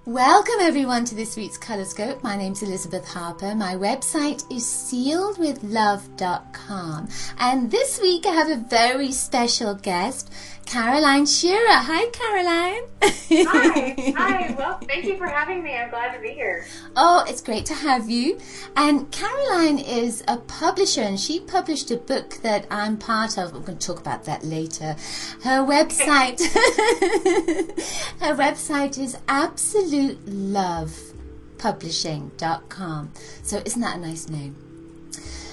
Welcome everyone to this week's Colorscope. My name's Elizabeth Harper. My website is sealedwithlove.com. And this week I have a very special guest, Caroline Shearer. Hi, Caroline. Hi. Well, thank you for having me. I'm glad to be here. Oh, it's great to have you. And Caroline is a publisher, and she published a book that I'm part of. We're going to talk about that later. Her website, her website is absolutelovepublishing.com. So isn't that a nice name?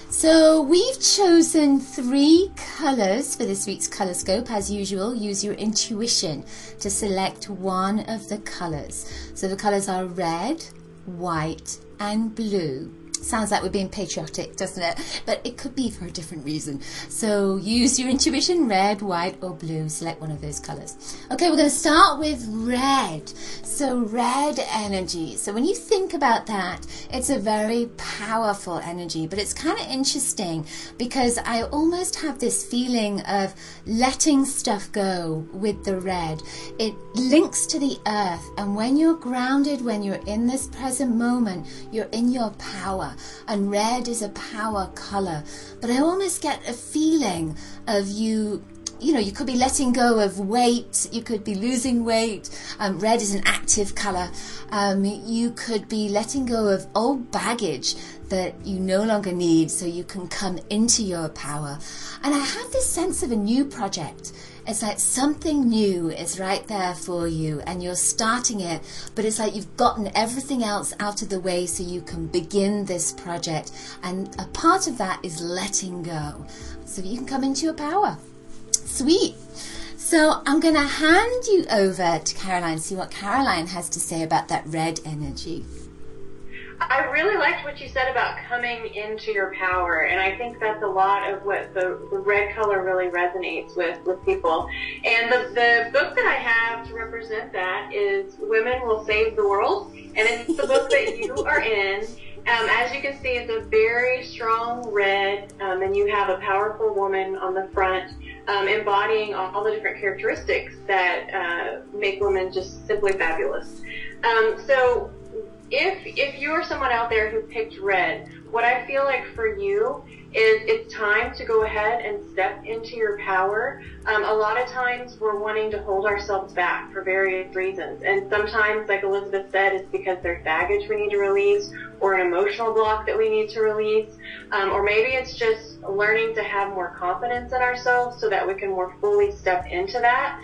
So we've chosen 3 colors for this week's Colorscope. As usual, use your intuition to select one of the colors. So the colors are red, white, and blue. Sounds like we're being patriotic, doesn't it? But it could be for a different reason. So use your intuition, red, white, or blue. Select one of those colors. Okay, we're going to start with red. So red energy. So when you think about that, it's a very powerful energy, but it's kind of interesting because I almost have this feeling of letting stuff go with the red. It links to the earth, and when you're grounded, when you're in this present moment, you're in your power. And red is a power color, but I almost get a feeling of you know, you could be letting go of weight, you could be losing weight. Red is an active color. You could be letting go of old baggage that you no longer need so you can come into your power. And I have this sense of a new project. It's like something new is right there for you and you're starting it, but it's like you've gotten everything else out of the way so you can begin this project. And a part of that is letting go so you can come into your power. Sweet. So I'm going to hand you over to Caroline, see what Caroline has to say about that red energy. I really liked what you said about coming into your power, and I think that's a lot of what the red color really resonates with people. And the book that I have to represent that is Women Will Save the World, and it's the book that you are in. As you can see, it's a very strong red, and you have a powerful woman on the front, embodying all the different characteristics that make women just simply fabulous. So if you're someone out there who picked red, what I feel like for you is it's time to go ahead and step into your power. A lot of times we're wanting to hold ourselves back for various reasons. And sometimes, like Elizabeth said, it's because there's baggage we need to release or an emotional block that we need to release. Or maybe it's just learning to have more confidence in ourselves so that we can more fully step into that.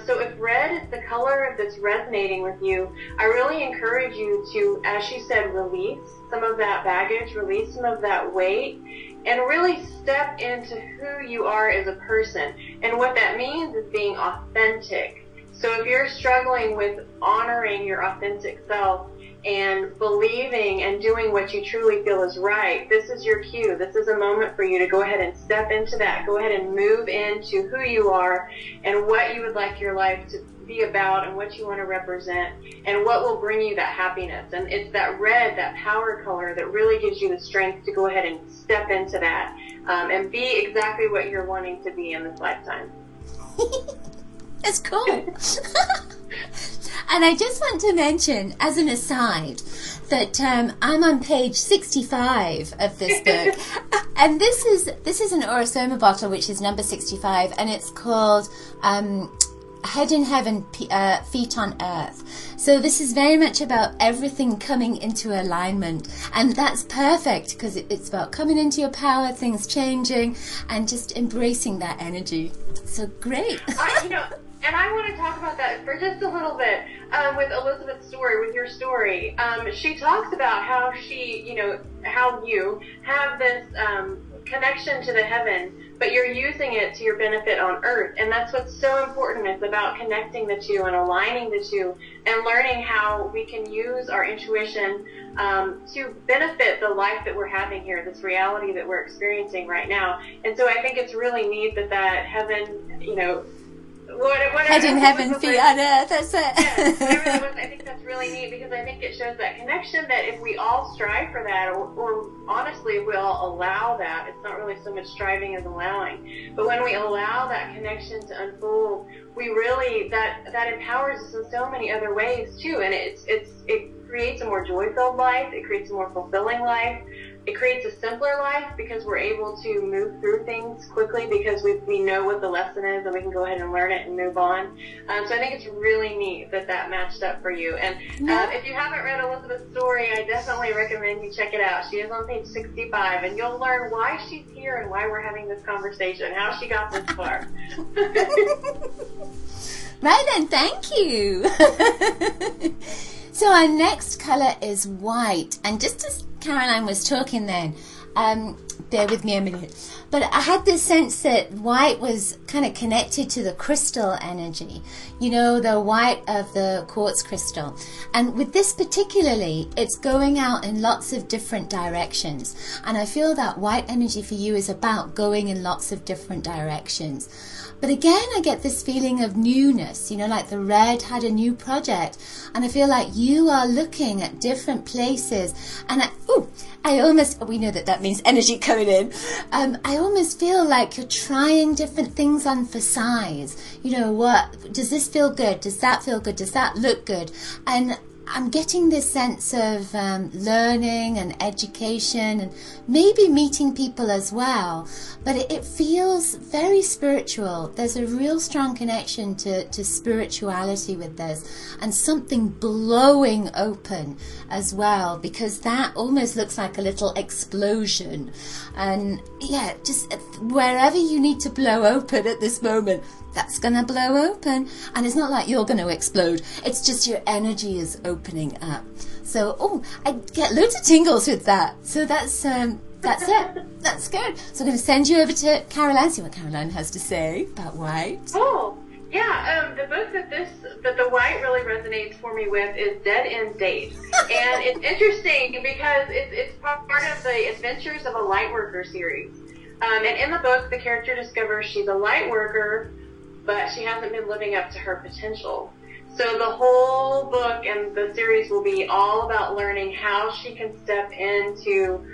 So if red is the color that's resonating with you, I really encourage you to, as she said, release some of that baggage, release some of that weight, and really step into who you are as a person. And what that means is being authentic. So if you're struggling with honoring your authentic self and believing and doing what you truly feel is right, this is your cue. This is a moment for you to go ahead and step into that. Go ahead and move into who you are and what you would like your life to be about and what you want to represent and what will bring you that happiness. And it's that red, that power color, that really gives you the strength to go ahead and step into that and be exactly what you're wanting to be in this lifetime. That's cool. And I just want to mention, as an aside, that I'm on page 65 of this book, and this is an Orosoma bottle, which is number 65, and it's called Head in Heaven, Feet on Earth. So this is very much about everything coming into alignment, and that's perfect because it's about coming into your power, things changing, and just embracing that energy. So great. And I want to talk about that for just a little bit with Elizabeth's story, with your story. She talks about how how you have this connection to the heaven, but you're using it to your benefit on earth. And that's what's so important. It's about connecting the two and aligning the two and learning how we can use our intuition to benefit the life that we're having here, this reality that we're experiencing right now. And so I think it's really neat that heaven, Head in heaven, feet on earth. That's it. Yeah, I think that's really neat because I think it shows that connection that if we all strive for that, or honestly, if we all allow that, it's not really so much striving as allowing. But when we allow that connection to unfold, we really that empowers us in so many other ways too, and it creates a more joy-filled life. It creates a more fulfilling life. It creates a simpler life because we're able to move through things quickly because we know what the lesson is and we can go ahead and learn it and move on. So I think it's really neat that matched up for you. And if you haven't read Elizabeth's story, I definitely recommend you check it out. She is on page 65, and you'll learn why she's here and why we're having this conversation, how she got this far. Right then, thank you. So our next colour is white, and just as Caroline was talking then, bear with me a minute, but I had this sense that white was kind of connected to the crystal energy, you know, the white of the quartz crystal. And with this particularly, it's going out in lots of different directions, and I feel that white energy for you is about going in lots of different directions. But again, I get this feeling of newness, you know, like the red had a new project, and I feel like you are looking at different places, and we know that means energy coming in. I almost feel like you're trying different things on for size. You know, what does this feel good? Does that feel good? Does that look good? And I'm getting this sense of learning and education and maybe meeting people as well. But it feels very spiritual. There's a real strong connection to spirituality with this, and something blowing open as well, because that almost looks like a little explosion. And yeah, just wherever you need to blow open at this moment, that's going to blow open. And it's not like you're going to explode. It's just your energy is opening up. So, I get loads of tingles with that. So that's it. That's good. So I'm going to send you over to Caroline, see what Caroline has to say about white. Oh, yeah. The book that the white really resonates for me with is Dead End Date. And it's interesting because it's part of the Adventures of a Lightworker series. And in the book, the character discovers she's a light worker, but she hasn't been living up to her potential. So the whole book and the series will be all about learning how she can step into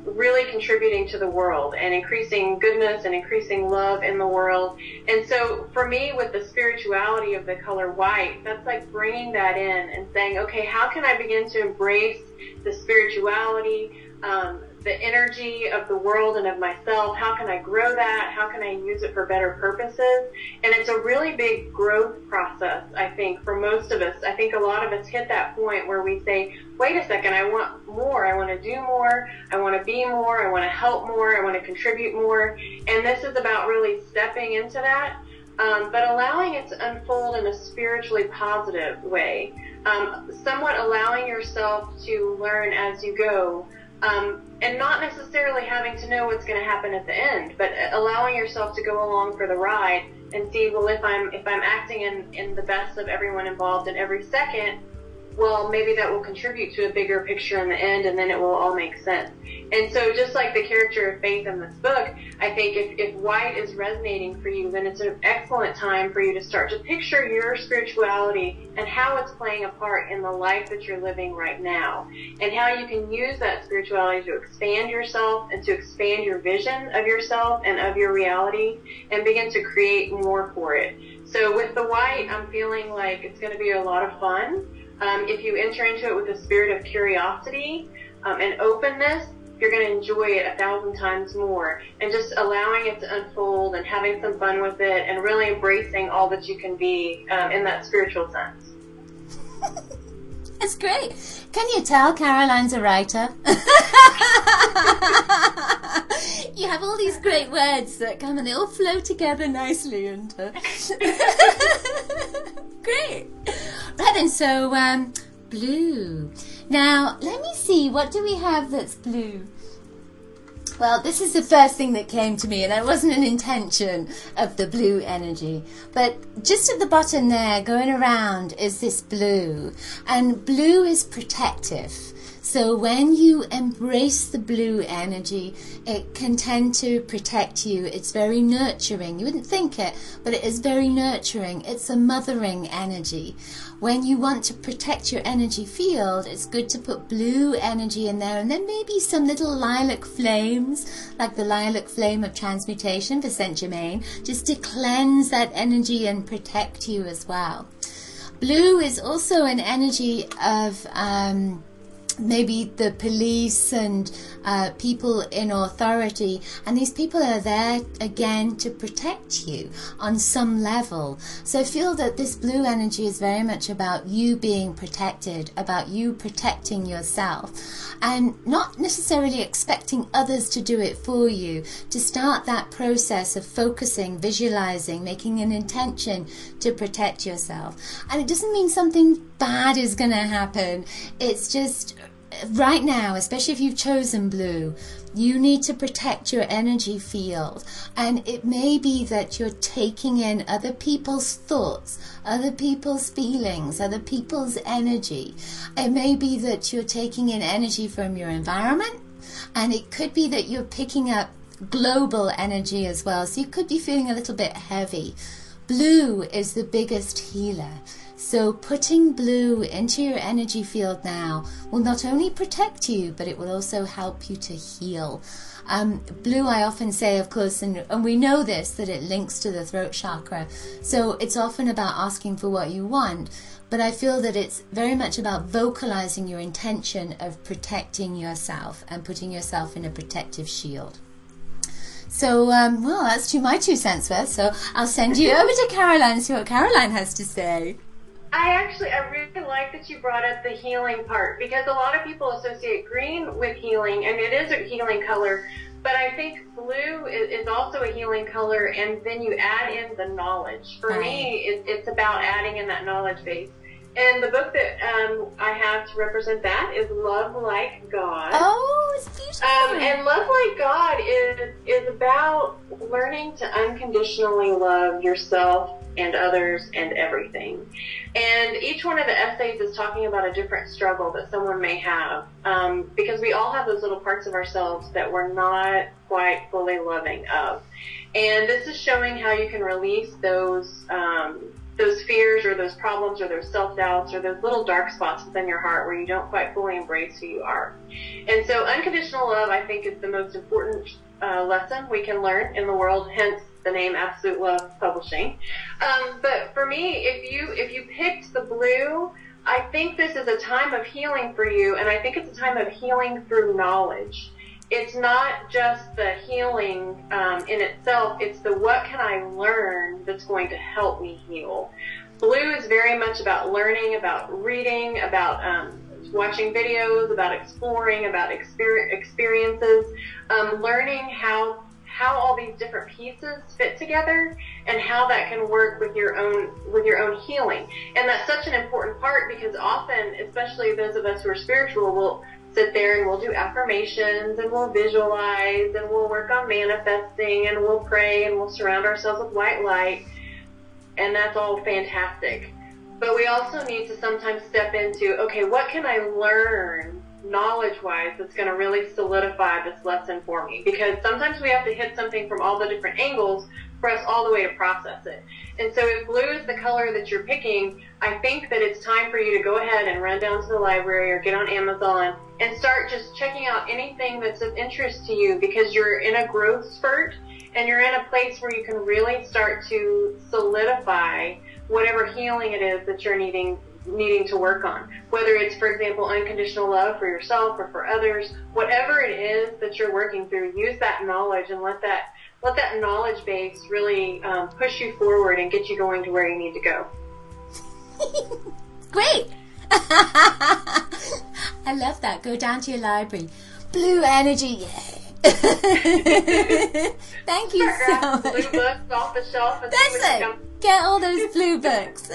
really contributing to the world and increasing goodness and increasing love in the world. And so for me, with the spirituality of the color white, that's like bringing that in and saying, okay, how can I begin to embrace the spirituality, the energy of the world and of myself? How can I grow that? How can I use it for better purposes? And it's a really big growth process, I think, for most of us. I think a lot of us hit that point where we say, wait a second, I want more. I want to do more. I want to be more. I want to help more. I want to contribute more. And this is about really stepping into that, but allowing it to unfold in a spiritually positive way, somewhat allowing yourself to learn as you go. And not necessarily having to know what's going to happen at the end, but allowing yourself to go along for the ride and see, well, if I'm acting in the best of everyone involved in every second, well, maybe that will contribute to a bigger picture in the end, and then it will all make sense. And so just like the character of Faith in this book, I think if white is resonating for you, then it's an excellent time for you to start to picture your spirituality and how it's playing a part in the life that you're living right now, and how you can use that spirituality to expand yourself and to expand your vision of yourself and of your reality and begin to create more for it. So with the white, I'm feeling like it's going to be a lot of fun. If you enter into it with a spirit of curiosity and openness, you're going to enjoy it 1,000 times more, and just allowing it to unfold and having some fun with it and really embracing all that you can be in that spiritual sense. It's great. Can you tell Caroline's a writer? You have all these great words that come and they all flow together nicely. And great. Right then, so blue. Now, let me see, what do we have that's blue? Well, this is the first thing that came to me, and it wasn't an intention of the blue energy. But just at the bottom there, going around, is this blue. And blue is protective. So when you embrace the blue energy, it can tend to protect you. It's very nurturing. You wouldn't think it, but it is very nurturing. It's a mothering energy. When you want to protect your energy field, it's good to put blue energy in there, and then maybe some little lilac flames, like the lilac flame of transmutation for Saint Germain, just to cleanse that energy and protect you as well. Blue is also an energy of maybe the police and people in authority, and these people are there again to protect you on some level. So I feel that this blue energy is very much about you being protected, about you protecting yourself, and not necessarily expecting others to do it for you. To start that process of focusing, visualizing, making an intention to protect yourself. And it doesn't mean something bad is going to happen. It's just right now, especially if you've chosen blue, you need to protect your energy field. And it may be that you're taking in other people's thoughts, other people's feelings, other people's energy. It may be that you're taking in energy from your environment, and it could be that you're picking up global energy as well. So you could be feeling a little bit heavy. Blue is the biggest healer. So putting blue into your energy field now will not only protect you, but it will also help you to heal. Blue, I often say, of course, and we know this, that it links to the throat chakra. So it's often about asking for what you want. But I feel that it's very much about vocalizing your intention of protecting yourself and putting yourself in a protective shield. So, well, that's my 2 cents worth. So I'll send you over to Caroline and see what Caroline has to say. I really like that you brought up the healing part, because a lot of people associate green with healing, and it is a healing color, but I think blue is also a healing color, and then you add in the knowledge. For me, it's about adding in that knowledge base. And the book that I have to represent that is Love Like God. Oh, it's beautiful. And Love Like God is about learning to unconditionally love yourself and others and everything. And each one of the essays is talking about a different struggle that someone may have, because we all have those little parts of ourselves that we're not quite fully loving of. And this is showing how you can release those fears or those problems or those self-doubts or those little dark spots within your heart where you don't quite fully embrace who you are. And so unconditional love, I think, is the most important lesson we can learn in the world, hence the name Absolute Love Publishing. But for me, if you picked the blue, I think this is a time of healing for you, and I think it's a time of healing through knowledge. It's not just the healing in itself, it's the what can I learn that's going to help me heal. Blue is very much about learning, about reading, about watching videos, about exploring, about experiences, learning how all these different pieces fit together and how that can work with your own healing. And that's such an important part, because often, especially those of us who are spiritual, will sit there and we'll do affirmations and we'll visualize and we'll work on manifesting and we'll pray and we'll surround ourselves with white light, and that's all fantastic. But we also need to sometimes step into, okay, what can I learn knowledge-wise that's going to really solidify this lesson for me? Because sometimes we have to hit something from all the different angles for us all the way to process it. And so if blue is the color that you're picking, I think that it's time for you to go ahead and run down to the library or get on Amazon and start just checking out anything that's of interest to you, because you're in a growth spurt and you're in a place where you can really start to solidify whatever healing it is that you're needing to work on. Whether it's, for example, unconditional love for yourself or for others, whatever it is that you're working through, use that knowledge and let that knowledge base really push you forward and get you going to where you need to go. Great! I love that. Go down to your library. Blue energy, yay! Thank you so much. Blue books off the shelf. And that's it. Get all those blue books.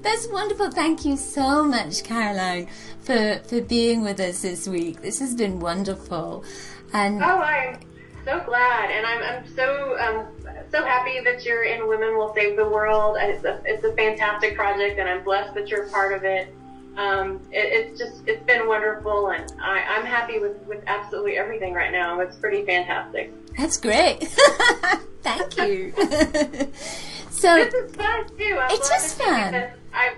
That's wonderful. Thank you so much, Caroline, for being with us this week. This has been wonderful. And I'm so glad, and I'm so happy that you're in Women Will Save the World. It's a fantastic project, and I'm blessed that you're a part of it. It's been wonderful, and I'm happy with absolutely everything right now. It's pretty fantastic. That's great. Thank you. So this is fun too. It's just fun. I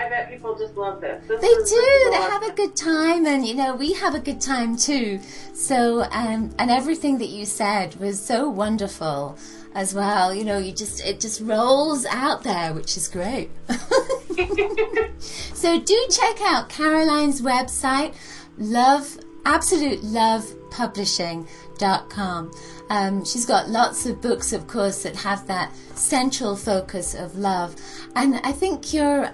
bet people just love this. They do. They have a good time, and we have a good time too. So and everything that you said was so wonderful as well. It just rolls out there, which is great. So do check out Caroline's website, absolutelovepublishing.com. She's got lots of books, of course, that have that central focus of love. And I think your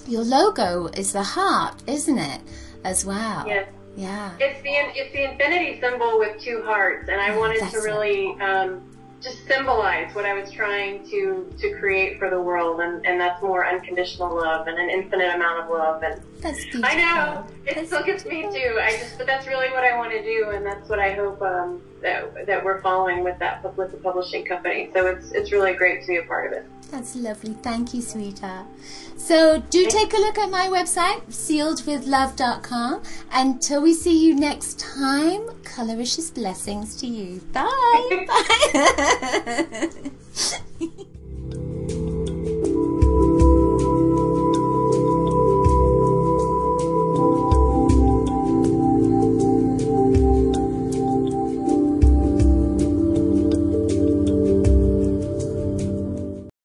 logo is the heart, isn't it, as well? Yes. Yeah. It's the infinity symbol with two hearts, and I wanted to really just symbolize what I was trying to create for the world, and that's more unconditional love and an infinite amount of love. And that's beautiful. I know it still gets me too. But that's really what I want to do, and that's what I hope that we're following with the publishing company. So it's really great to be a part of it. That's lovely. Thank you, sweetheart. So do take a look at my website, sealedwithlove.com. Until we see you next time, Coloriscious blessings to you. Bye. Bye.